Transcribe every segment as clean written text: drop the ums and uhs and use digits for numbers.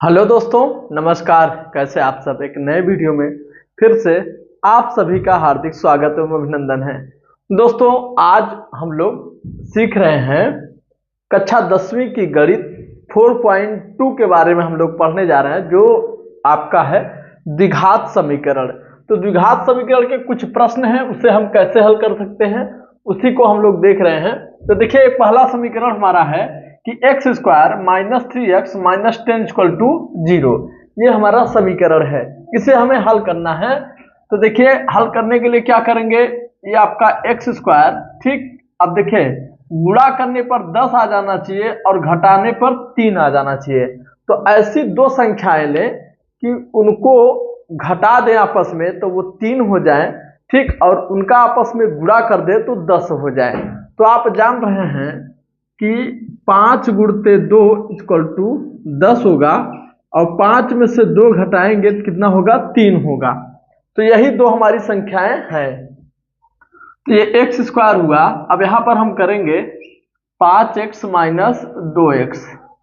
Hello दोस्तों, नमस्कार। कैसे आप सब? एक नए वीडियो में फिर से आप सभी का हार्दिक स्वागत एवं अभिनंदन है। दोस्तों, आज हम लोग सीख रहे हैं कक्षा 10वीं की गणित 4.2 के बारे में हम लोग पढ़ने जा रहे हैं, जो आपका है द्विघात समीकरण। तो द्विघात समीकरण के कुछ प्रश्न हैं, उसे हम कैसे हल कर सकते हैं उसी को हम लोग देख रहे हैं। तो देखिए, एक पहला समीकरण हमारा है कि X square minus 3x minus 10 equal to 0। ये हमारा समीकरण है, इसे हमें हल करना है। तो देखिए, हल करने के लिए क्या करेंगे, ये आपका एक्स स्क्वायर, ठीक। अब देखिए, गुणा करने पर 10 आ जाना चाहिए और घटाने पर 3 आ जाना चाहिए। तो ऐसी दो संख्याएं लें कि उनको घटा दें आपस में तो वो 3 हो जाए, ठीक, और उनका आपस में गुणा कर दे तो 10 हो जाए। तो आप जान रहे हैं कि 5 गुणते 2 इक्वल टू 10 होगा, और 5 में से 2 घटाएंगे तो कितना होगा, 3 होगा। तो यही दो हमारी संख्याएं हैं। तो ये एक्स स्क्वायर हुआ। अब यहाँ पर हम करेंगे 5x माइनस 2x,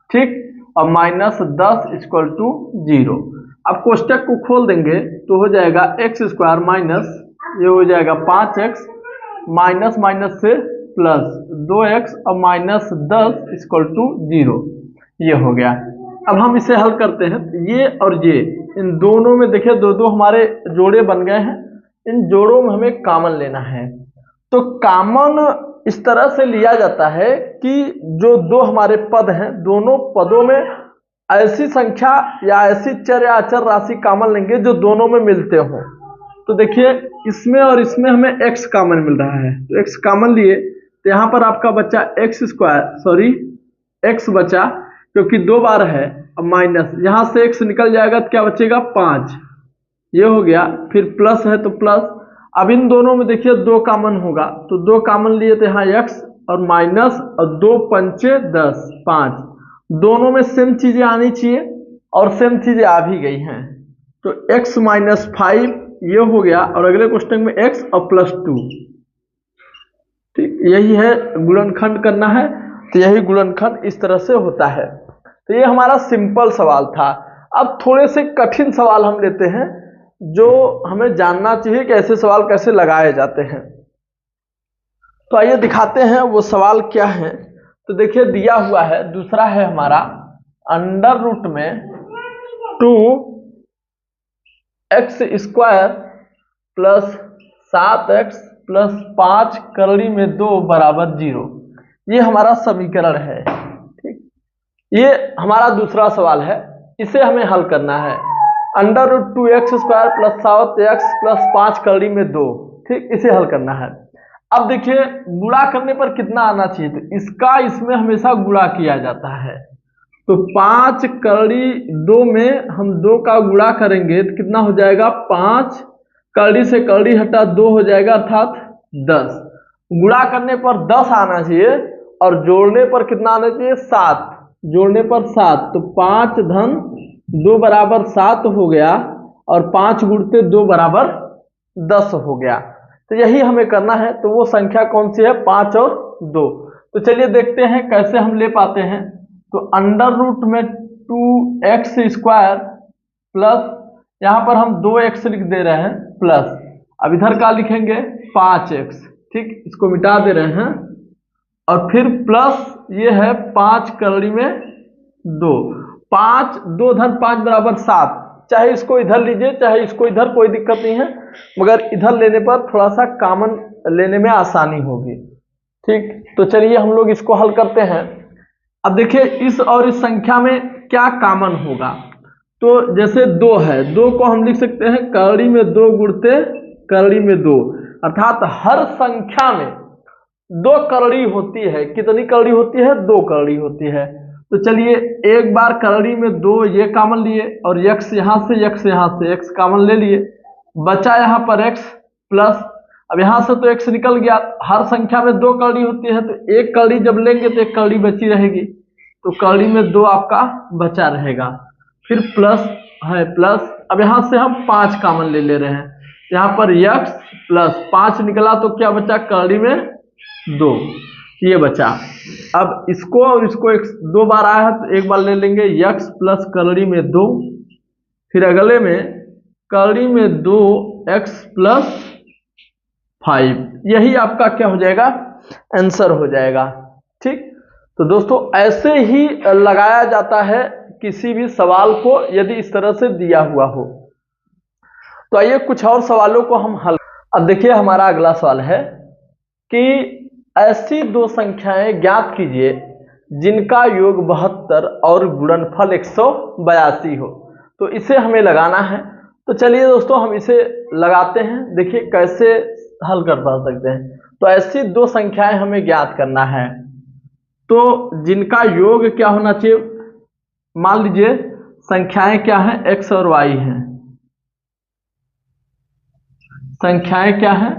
ठीक, और माइनस 10 इक्वल टू 0। अब कोष्टक को खोल देंगे तो हो जाएगा एक्स स्क्वायर माइनस, ये हो जाएगा 5x माइनस माइनस से प्लस 2x और माइनस 10 इक्वल टू 0। ये हो गया। अब हम इसे हल करते हैं। ये और ये, इन दोनों में देखिए दो दो हमारे जोड़े बन गए हैं। इन जोड़ों में हमें कॉमन लेना है। तो कॉमन इस तरह से लिया जाता है कि जो दो हमारे पद हैं, दोनों पदों में ऐसी संख्या या ऐसी चर या अचर राशि कॉमन लेंगे जो दोनों में मिलते हों। तो देखिए, इसमें और इसमें हमें x कॉमन मिल रहा है, तो x कॉमन लिए तो यहाँ पर आपका बचा एक्स स्क्वायर, सॉरी x बचा, क्योंकि 2 बार है। अब माइनस, यहाँ से x निकल जाएगा तो क्या बचेगा, 5। ये हो गया। फिर प्लस है तो प्लस। अब इन दोनों में देखिए 2 कॉमन होगा, तो 2 कॉमन लिए तो यहाँ x और माइनस, और 2 पंचे 10, 5। दोनों में सेम चीजें आनी चाहिए और सेम चीजें आ भी गई हैं। तो x माइनस 5 ये हो गया, और अगले क्वेश्चन में x और प्लस 2, ठीक। यही है गुणनखंड करना है। तो यही गुणनखंड इस तरह से होता है। तो ये हमारा सिंपल सवाल था। अब थोड़े से कठिन सवाल हम लेते हैं, जो हमें जानना चाहिए कि ऐसे सवाल कैसे लगाए जाते हैं। तो आइए दिखाते हैं वो सवाल क्या है। तो देखिए, दिया हुआ है, दूसरा है हमारा अंडर रूट में 2x square plus 7x plus 5 करड़ी में 2 बराबर 0। ये हमारा समीकरण है, ठीक। ये हमारा दूसरा सवाल है, इसे हमें हल करना है। Under root 2x square plus 7x plus 5 करड़ी में 2, ठीक, इसे हल करना है। अब देखिए, गुणा करने पर कितना आना चाहिए, तो इसका इसमें हमेशा गुणा किया जाता है। तो 5 करड़ी 2 में हम 2 का गुणा करेंगे तो कितना हो जाएगा, 5 करड़ी से करड़ी हटा 2 हो जाएगा, अर्थात 10। गुणा करने पर 10 आना चाहिए और जोड़ने पर कितना आना चाहिए, 7। जोड़ने पर 7, तो 5 धन 2 बराबर 7 हो गया, और 5 गुणते 2 बराबर 10 हो गया। तो यही हमें करना है। तो वो संख्या कौन सी है, 5 और 2। तो चलिए देखते हैं कैसे हम ले पाते हैं। तो अंडर रूट में 2x स्क्वायर प्लस, यहाँ पर हम 2x लिख दे रहे हैं, प्लस, अब इधर का लिखेंगे 5x, ठीक, इसको मिटा दे रहे हैं, और फिर प्लस ये है 5 करड़ी में 2। 5 2 धन 5 बराबर 7। चाहे इसको इधर लीजिए चाहे इसको इधर, कोई दिक्कत नहीं है, मगर इधर लेने पर थोड़ा सा कॉमन लेने में आसानी होगी, ठीक। तो चलिए हम लोग इसको हल करते हैं। अब देखिए, इस और इस संख्या में क्या कॉमन होगा। तो जैसे 2 है, 2 को हम लिख सकते हैं करड़ी में 2 गुणते करड़ी में 2, अर्थात हर संख्या में 2 करड़ी होती है। कितनी करड़ी होती है, 2 करड़ी होती है। तो चलिए, एक बार करड़ी में 2 ये कॉमन लिए, और x यहाँ से x यहाँ से x कॉमन ले लिए, बचा यहाँ पर x प्लस, अब यहाँ से तो x निकल गया। हर संख्या में 2 करड़ी होती है, तो एक करड़ी जब लेंगे तो एक करड़ी बची रहेगी, तो करड़ी में 2 आपका बचा रहेगा। फिर प्लस है, प्लस, अब यहाँ से हम 5 कॉमन ले रहे हैं, यहाँ पर x प्लस 5 निकला तो क्या बचा, करड़ी में 2। ये बचा। अब इसको और इसको एक दो बार आया है तो एक बार ले लेंगे x प्लस करड़ी में 2, फिर अगले में करड़ी में 2x प्लस 5। यही आपका क्या हो जाएगा, आंसर हो जाएगा। ठीक, तो दोस्तों ऐसे ही लगाया जाता है किसी भी सवाल को यदि इस तरह से दिया हुआ हो। तो आइए कुछ और सवालों को हम हल। अब देखिए हमारा अगला सवाल है कि ऐसी दो संख्याएं ज्ञात कीजिए जिनका योग 72 और गुणनफल 182 हो। तो इसे हमें लगाना है। तो चलिए दोस्तों हम इसे लगाते हैं, देखिए कैसे हल कर पा सकते हैं। तो ऐसी दो संख्याएं हमें ज्ञात करना है, तो जिनका योग क्या होना चाहिए, मान लीजिए संख्याएं क्या हैं, x और y हैं। संख्याएं क्या है,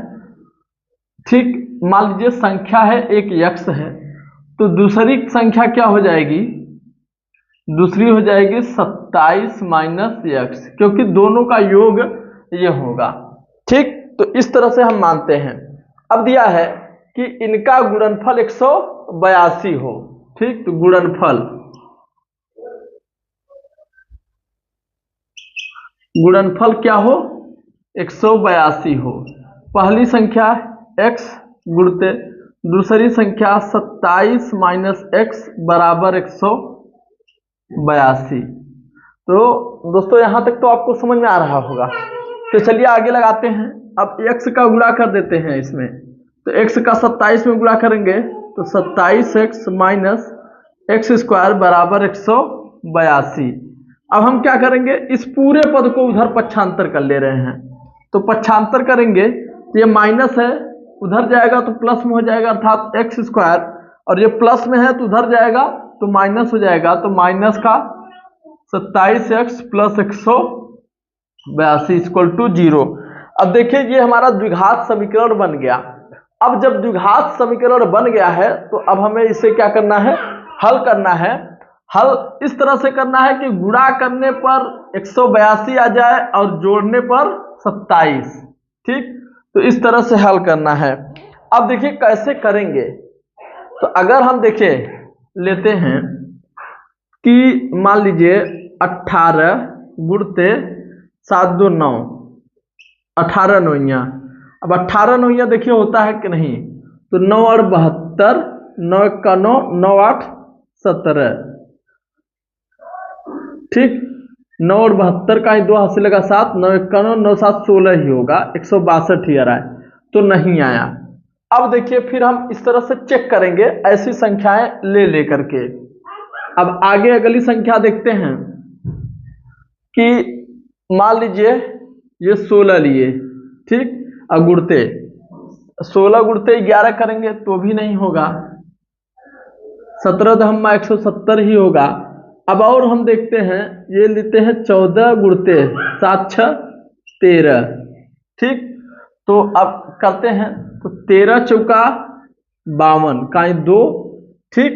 ठीक, मान लीजिए संख्या है एक x है, तो दूसरी संख्या क्या हो जाएगी, दूसरी हो जाएगी 27 माइनस x, क्योंकि दोनों का योग ये होगा। ठीक, तो इस तरह से हम मानते हैं। अब दिया है कि इनका गुणनफल 182 हो। ठीक, तो गुणनफल क्या हो, 182 हो। पहली संख्या x गुणते दूसरी संख्या 27 माइनस x बराबर 182। तो दोस्तों यहां तक तो आपको समझ में आ रहा होगा। तो चलिए आगे लगाते हैं। अब x का गुणा कर देते हैं इसमें, तो x का 27 में गुणा करेंगे तो 27x माइनस एक्स स्क्वायर बराबर 182। अब हम क्या करेंगे, इस पूरे पद को उधर पक्षांतर कर ले रहे हैं। तो पक्षांतर करेंगे तो ये माइनस है, उधर जाएगा तो प्लस में हो जाएगा, अर्थात एक्स स्क्वायर, और ये प्लस में है तो उधर जाएगा तो माइनस हो जाएगा। तो माइनस का 27x प्लस 182 इक्वल टू 0। अब देखिए ये हमारा द्विघात समीकरण बन गया। अब जब द्विघात समीकरण बन गया है तो अब हमें इसे क्या करना है, हल करना है। हल इस तरह से करना है कि गुणा करने पर 182 आ जाए और जोड़ने पर 27। ठीक, तो इस तरह से हल करना है। अब देखिए कैसे करेंगे। तो अगर हम देखें लेते हैं कि मान लीजिए 18 गुणते 7 2 9, 18 नौइया। अब 18 नौइया देखिए होता है कि नहीं, तो 9 और 72, 9 का 9, 9 8 17। ठीक, 9 और 72 का ही 2 हाथ से लगा 7, 9 का 9, 9 7 16 ही होगा, 162 ही आ रहा है, तो नहीं आया। अब देखिए फिर हम इस तरह से चेक करेंगे ऐसी संख्याएं ले लेकर के। अब आगे अगली संख्या देखते हैं कि मान लीजिए ये 16 लिए। ठीक, अब गुणते 16 गुणते 11 करेंगे तो भी नहीं होगा, 17 दहम्मा 170 ही होगा। अब और हम देखते हैं, ये लेते हैं 14 गुणते 7 6 13। ठीक, तो अब करते हैं, तो 13 चौका 52 का 2। ठीक,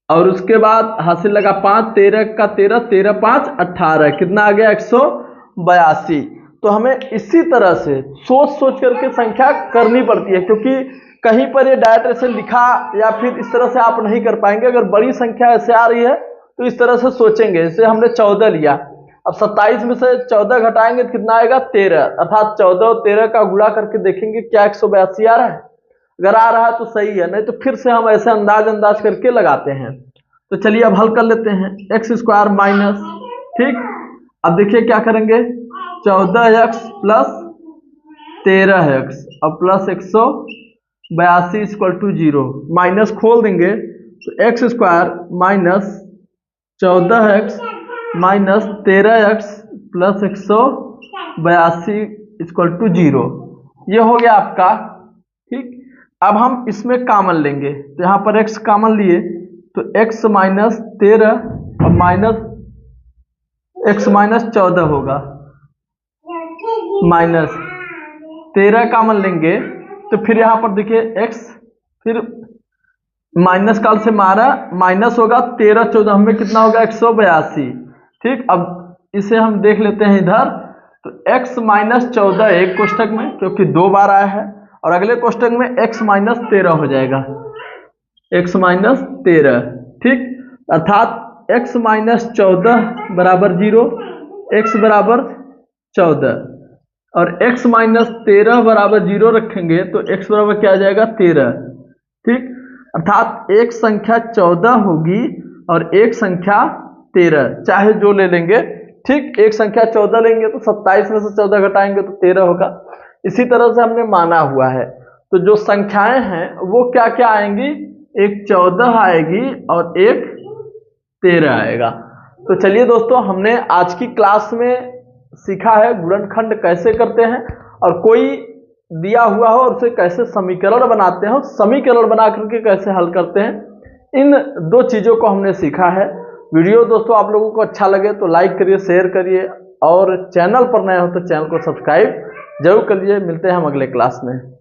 और उसके बाद हासिल लगा 5, 13 का 13, 13 5 18, कितना आ गया 182। तो हमें इसी तरह से सोच सोच करके संख्या करनी पड़ती है, क्योंकि कहीं पर ये डायरेक्ट ऐसे लिखा या फिर इस तरह से आप नहीं कर पाएंगे। अगर बड़ी संख्या ऐसे आ रही है तो इस तरह से सोचेंगे। जैसे हमने 14 लिया, अब 27 में से 14 घटाएंगे तो कितना आएगा 13, अर्थात 14 और 13 का गुणा करके देखेंगे क्या 182 आ रहा है। अगर आ रहा है तो सही है, नहीं तो फिर से हम ऐसे अंदाज करके लगाते हैं। तो चलिए अब हल कर लेते हैं। एक्स स्क्वायर माइनस, ठीक, अब देखिए क्या करेंगे, 14x प्लस 13x और प्लस 182 इक्वल टू 0, माइनस खोल देंगे तो X square minus 14x minus 13x plus 182 equal to 0, ये हो गया आपका। ठीक, अब हम इसमें कॉमन लेंगे, तो यहाँ पर x कॉमन लिए तो x माइनस 13 और माइनस x माइनस 14 होगा, माइनस 13 कॉमन लेंगे तो फिर यहाँ पर देखिए x, फिर माइनस काल से मारा माइनस होगा, 13 14 में कितना होगा 182। ठीक, अब इसे हम देख लेते हैं इधर, तो x माइनस 14 एक कोष्टक में, क्योंकि 2 बार आया है, और अगले कोष्टक में x माइनस 13 हो जाएगा। x माइनस 13, ठीक। अर्थात x माइनस 14 बराबर 0, x बराबर 14 और x माइनस 13 बराबर 0 रखेंगे तो x बराबर क्या आ जाएगा 13, ठीक। अर्थात एक संख्या 14 होगी और एक संख्या 13, चाहे जो ले लेंगे, ठीक। एक संख्या 14 लेंगे तो 27 में से 14 घटाएंगे तो 13 होगा। इसी तरह से हमने माना हुआ है, तो जो संख्याएं हैं वो क्या क्या आएंगी, एक 14 आएगी और एक 13 आएगा। तो चलिए दोस्तों, हमने आज की क्लास में सीखा है गुणनखंड कैसे करते हैं और कोई दिया हुआ हो और उसे कैसे समीकरण बनाते हैं, समीकरण बना करके कैसे हल करते हैं। इन दो चीज़ों को हमने सीखा है। वीडियो दोस्तों आप लोगों को अच्छा लगे तो लाइक करिए, शेयर करिए और चैनल पर नए हो तो चैनल को सब्सक्राइब जरूर करिए। मिलते हैं हम अगले क्लास में।